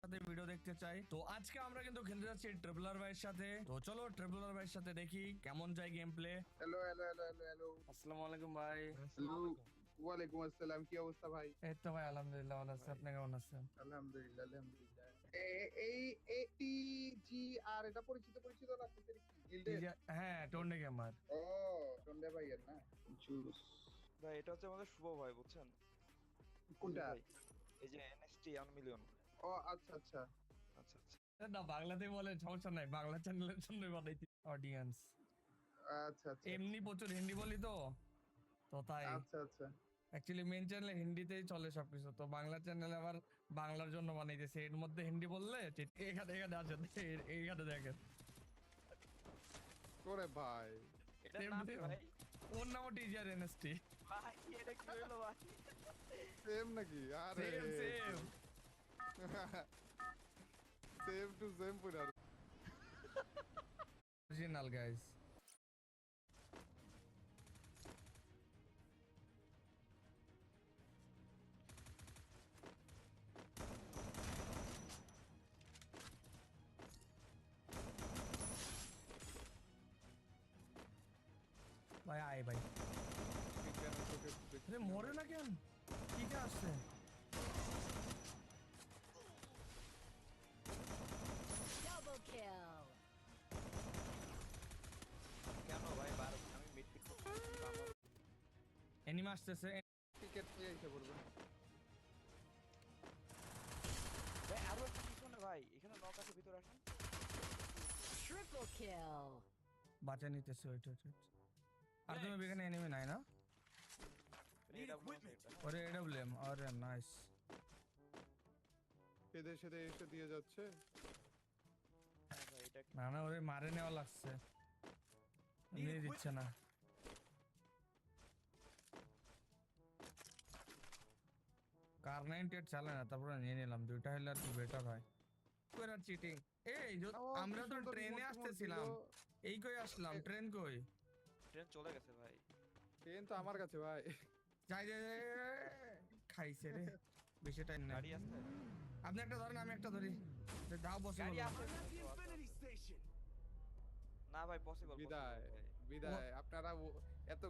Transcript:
সাথে ভিডিও দেখতে চাই। তো আজকে আমরা কিন্তু খেলতে যাচ্ছি ট্রাভেলার ভাইয়ের সাথে। তো চলো ট্রাভেলার ভাইয়ের সাথে দেখি কেমন যায় game play. Hello hello hello hello hello আসসালামু আলাইকুম ভাই। হ্যালো ওয়ালাইকুম আসসালাম, কি অবস্থা ভাই? এই তো ভাই আলহামদুলিল্লাহ ভালো আছি, আপনি কেমন আছেন? আলহামদুলিল্লাহ আলহামদুলিল্লাহ। এই এটি জি আর এটা পরিচিত পরিচিত লাগতেছে কি গিল্ডের? হ্যাঁ টন্ডে গেমার। ও সন্ধ্যা ভাইয়ের না? জুস। ভাই এটা হচ্ছে আমাদের শুভ ভাই, বুঝছেন? কোনটা? ভাই এই যে এনএসটি 1 মিলিয়ন। ও আচ্ছা আচ্ছা আচ্ছা আচ্ছা। না বাংলাতে বলেন সমস্যা নাই, বাংলা চ্যানেলের জন্য বানাইছি অডিয়েন্স। আচ্ছা আচ্ছা এমনি প্রচুর হিন্দি বলি তো তো তাই আচ্ছা আচ্ছা অ্যাকচুয়ালি মেন চ্যানেলে হিন্দিতেই চলে সবকিছু, তো বাংলা চ্যানেলে আবার বাংলার জন্য বানাইতেছে। এর মধ্যে হিন্দি বললে এখানে এখানে আসেন, এইখানে দেখেন করে ভাই। এটার নাম কি ভাই? ওর নামও টিজার এনএসটি। ভাই এটা কি হলো ভাই? সেম নাকি? আরে same same. Same to same পুরা। Original guys. ভাই আয় ভাই, আরে মরে না কেন? ঠিক আছে Double kill. কেন ভাই বার আমি মিডপিক করতেছি আমার। এনিমি আসতেছে। টিকেট নিয়ে এসে পড়বে। ভাই আরো একটা পিছনে ভাই, এখানে নক আছে, ভিতরে আসেন। Triple kill. বাঁচা নিতেছে ওইটা ওইটা। আর তুমি এখানে এনিমি নাই না? ওরে এডব্লিউএম, আরে নাইস। সেদে সেদে এসে দিয়ে যাচ্ছে। ভাই এটা না না ওরে মারে নেওয়া লাগছে, নিয়ে দিচ্ছে না। কার 98 চালে না, তারপরে নিয়ে নিলাম। দুইটা হলে আর কি বেটার হয়। কইরা চিটিং। এই আমরা তো ট্রেনে আসতেছিলাম, এই কই আসলাম, ট্রেন কই? ট্রেন চলে গেছে ভাই। ট্রেন তো আমার কাছে ভাই। যাই যাই যাই, খাইছে রে, বেশি টাইম নেই। গাড়ি আছে? আপনি একটা ধরেন আমি একটা ধরি, দাও বসে গাড়ি আছে? না ভাই পসিবল। বিদায় বিদায় আপনারা এত